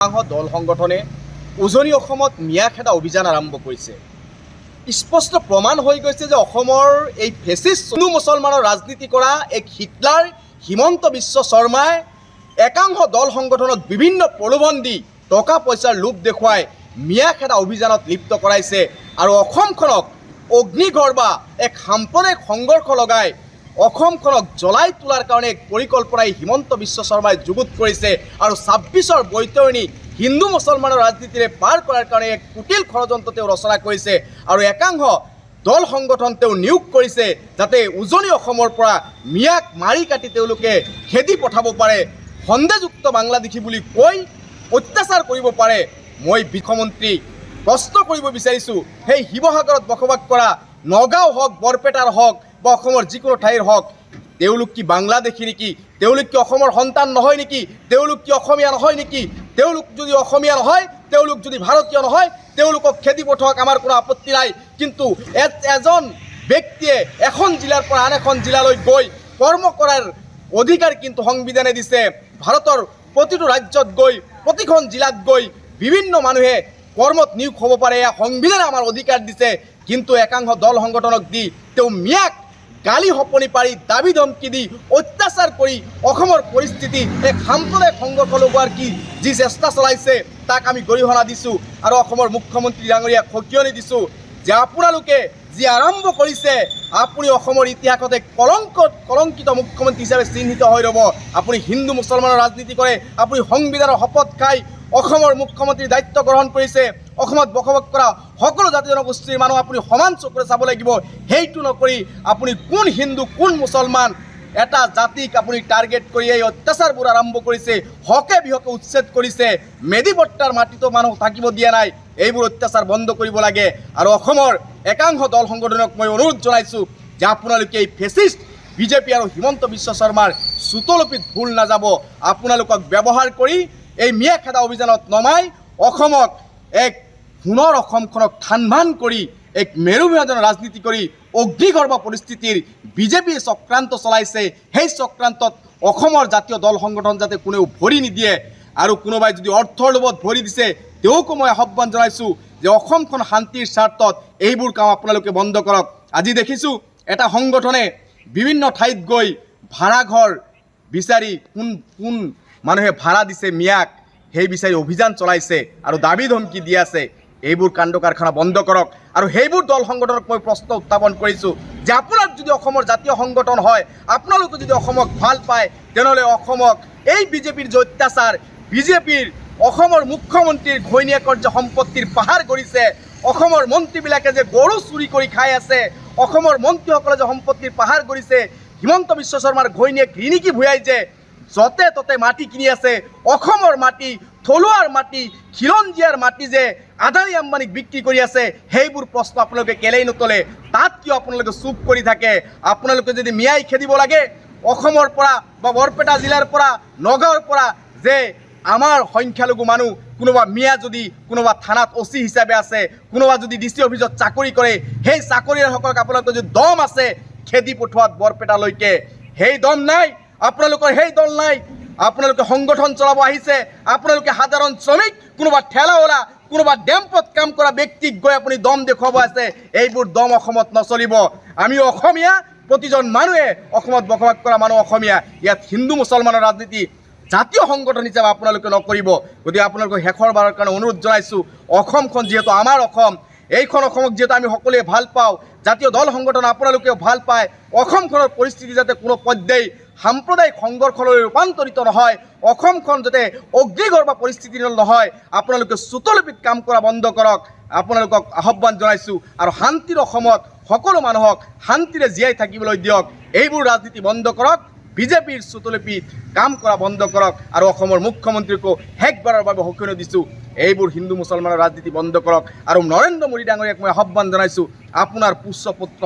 দল সংগঠনে উজনি অসমত মিয়াখেদা অভিযান আৰম্ভ কৰিছে। স্পষ্ট প্ৰমাণ হৈ গৈছে যে অসমৰ এই ফেচিষ্ট হিন্দু মুছলমানৰ ৰাজনীতি কৰা এক হিটলাৰ হিমন্ত বিশ্ব শৰ্মাই একাংশ দল সংগঠনক বিভিন্ন প্ৰলোভন দি টকা পইচাৰ লোভ দেখুৱাই মিয়াখেদা অভিযানত লিপ্ত কৰাইছে আৰু অসমখনক অগ্নিগড় বা এক সাম্প্ৰদায়িক সংঘৰ্ষ লগাই অসমখনক জ্বলাই তোলাৰ কাৰণে এক পৰিকল্পনাই হিমন্ত বিশ্ব শৰ্মাই যুগুত কৰিছে আৰু ২৬ৰ বৈতৰণি হিন্দু মুছলমানৰ ৰাজনীতিৰে পাৰ কৰাৰ কাৰণে এক কুটিল ষড়যন্ত্ৰ তেওঁ ৰচনা কৰিছে আৰু একাংশ দল সংগঠন তেওঁ নিয়োগ কৰিছে যাতে উজনি অসমৰ পৰা মিয়াক মাৰি কাটি তেওঁলোকে খেদি পঠাব পাৰে, সন্দেহযুক্ত বাংলাদেশী বুলি কৈ অত্যাচাৰ কৰিব পাৰে। মই মুখ্যমন্ত্ৰী প্ৰশ্ন কৰিব বিচাৰিছোঁ, সেই শিৱসাগৰত বসবাস কৰা নগাঁও হওক, বৰপেটাৰ হওক বা অসমৰ যিকোনো ঠাইৰ হওক, তেওঁলোক কি বাংলাদেশী নেকি? তেওঁলোক কি অসমৰ সন্তান নহয় নেকি? তেওঁলোক কি অসমীয়া নহয় নেকি? তেওঁলোক যদি অসমীয়া নহয়, তেওঁলোক যদি ভাৰতীয় নহয়, তেওঁলোকক খেদি পঠাওক, আমাৰ কোনো আপত্তি নাই। কিন্তু এজন ব্যক্তিয়ে এখন জিলাৰ পৰা আন এখন জিলালৈ গৈ কৰ্ম কৰাৰ অধিকাৰ কিন্তু সংবিধানে দিছে। ভাৰতৰ প্ৰতিটো ৰাজ্যত গৈ, প্ৰতিখন জিলাত গৈ বিভিন্ন মানুহে কৰ্মত নিয়োগ হ'ব পাৰে, এয়া সংবিধানে আমাৰ অধিকাৰ দিছে। কিন্তু একাংশ দল সংগঠনক দি তেওঁ মিয়াক গালি সপনি পাৰি দাবী ধমকি দি অত্যাচাৰ কৰি অসমৰ পৰিস্থিতি এক সাম্প্ৰদায়িক সংঘৰ্ষ লগোৱাৰ কি যি চেষ্টা চলাইছে তাক আমি গৰিহণা দিছোঁ আৰু অসমৰ মুখ্যমন্ত্ৰী ডাঙৰীয়াক সকিয়নি দিছোঁ যে আপোনালোকে যি আৰম্ভ কৰিছে, আপুনি অসমৰ ইতিহাসত এক কলংকিত মুখ্যমন্ত্ৰী হিচাপে চিহ্নিত হৈ ৰ'ব। আপুনি হিন্দু মুছলমানৰ ৰাজনীতি কৰে, আপুনি সংবিধানৰ শপত খাই অসমৰ মুখ্যমন্ত্ৰীৰ দায়িত্ব গ্ৰহণ কৰিছে। অসমত বসবাস কৰা সকলো জাতি জনগোষ্ঠীৰ মানুহ আপুনি সমান চকুৰে চাব লাগিব। সেইটো নকৰি আপুনি কোন হিন্দু কোন মুছলমান এটা জাতিক আপুনি টাৰ্গেট কৰি এই অত্যাচাৰবোৰ আৰম্ভ কৰিছে, হকে বিহকে উচ্ছেদ কৰিছে। মেদিপট্টাৰ মাটিতো মানুহ থাকিব দিয়া নাই। এইবোৰ অত্যাচাৰ বন্ধ কৰিব লাগে আৰু অসমৰ একাংশ দল সংগঠনক মই অনুৰোধ জনাইছোঁ যে আপোনালোকে এই ফেচিষ্ট বিজেপি আৰু হিমন্ত বিশ্ব শৰ্মাৰ চুতলপিত ভুল নাযাব। আপোনালোকক ব্যৱহাৰ কৰি এই মিয়াখেদা অভিযানত নমাই অসমক এক পুনৰ অসমখনক থান কৰি এক মেৰুবিভাজন ৰাজনীতি কৰি অগ্নিগৰ্ভ পৰিস্থিতিৰ বিজেপিয়ে চক্ৰান্ত চলাইছে। সেই চক্ৰান্তত অসমৰ জাতীয় দল সংগঠন যাতে কোনেও ভৰি নিদিয়ে আৰু কোনোবাই যদি অৰ্থৰ লোভত ভৰি দিছে তেওঁকো মই আহ্বান জনাইছোঁ যে অসমখন শান্তিৰ স্বাৰ্থত এইবোৰ কাম আপোনালোকে বন্ধ কৰক। আজি দেখিছোঁ এটা সংগঠনে বিভিন্ন ঠাইত গৈ ভাড়াঘৰ বিচাৰি কোন মানুহে ভাড়া দিছে মিয়াক সেই বিচাৰি অভিযান চলাইছে আৰু দাবী ধমকি দি আছে। এইবোৰ কাণ্ড কাৰখানা বন্ধ কৰক আৰু সেইবোৰ দল সংগঠনক মই প্ৰশ্ন উত্থাপন কৰিছোঁ যে আপোনাৰ যদি অসমৰ জাতীয় সংগঠন হয়, আপোনালোকে যদি অসমক ভাল পায়, তেনেহ'লে অসমক এই বিজেপিৰ যে অত্যাচাৰ, বিজেপিৰ অসমৰ মুখ্যমন্ত্ৰীৰ ঘৈণীয়েকৰ যে সম্পত্তিৰ পাহাৰ গঢ়িছে, অসমৰ মন্ত্ৰীবিলাকে যে গৰু চুৰি কৰি খাই আছে, অসমৰ মন্ত্ৰীসকলে যে সম্পত্তিৰ পাহাৰ গঢ়িছে, হিমন্ত বিশ্ব শৰ্মাৰ ঘৈণীয়েক ৰিণিকী ভূঞাই যে য'তে ত'তে মাটি কিনি আছে, অসমৰ মাটি, থলুৱাৰ মাটি, খিলঞ্জীয়াৰ মাটি যে আদানী আম্বানীক বিক্ৰী কৰি আছে, সেইবোৰ প্ৰশ্ন আপোনালোকে কেলেই নতলে? তাত কিয় আপোনালোকে চুপ কৰি থাকে? আপোনালোকে যদি মিয়াই খেদিব লাগে অসমৰ পৰা বা বৰপেটা জিলাৰ পৰা, নগাঁৱৰ পৰা, যে আমাৰ সংখ্যালঘু মানুহ কোনোবা মিয়া যদি কোনোবা থানাত অচি হিচাপে আছে, কোনোবা যদি DC অফিচত চাকৰি কৰে, সেই চাকৰিয়ালসকলক আপোনালোকৰ যদি দম আছে খেদি পঠোৱাত বৰপেটালৈকে, সেই দম নাই আপোনালোকৰ, সেই দল নাই। আপোনালোকে সংগঠন চলাব আহিছে, আপোনালোকে সাধাৰণ শ্ৰমিক, কোনোবা ঠেলাৱালা, কোনোবা ডেম্পত কাম কৰা ব্যক্তিক গৈ আপুনি দম দেখুৱাব আছে। এইবোৰ দম অসমত নচলিব। আমি অসমীয়া, প্ৰতিজন মানুহে অসমত বসবাস কৰা মানুহ অসমীয়া। ইয়াত হিন্দু মুছলমানৰ ৰাজনীতি জাতীয় সংগঠন হিচাপে আপোনালোকে নকৰিব। গতিকে আপোনালোকক শেষৰ বাৰৰ কাৰণে অনুৰোধ জনাইছোঁ, অসমখন যিহেতু আমাৰ অসম, এইখন অসমক যিহেতু আমি সকলোৱে ভাল পাওঁ, জাতীয় দল সংগঠন আপোনালোকেও ভাল পায়, অসমখনৰ পৰিস্থিতি যাতে কোনো পৰ্যায় সাম্প্ৰদায়িক সংঘৰ্ষলৈ ৰূপান্তৰিত নহয়, অসমখন যাতে অগ্নিগৰ্ভ পৰিস্থিতি নহয়, আপোনালোকে চুতলপিত কাম কৰা বন্ধ কৰক। আপোনালোকক আহ্বান জনাইছোঁ আৰু শান্তিৰ অসমত সকলো মানুহক শান্তিৰে জীয়াই থাকিবলৈ দিয়ক। এইবোৰ ৰাজনীতি বন্ধ কৰক, বিজেপিৰ চুতলপিত কাম কৰা বন্ধ কৰক আৰু অসমৰ মুখ্যমন্ত্ৰীকো শেষবাৰৰ বাবে সকিয়নি দিছোঁ, এইবোৰ হিন্দু মুছলমানৰ ৰাজনীতি বন্ধ কৰক আৰু নৰেন্দ্ৰ মোদী ডাঙৰীয়াক মই আহ্বান জনাইছোঁ আপোনাৰ পুষ্য পুত্ৰ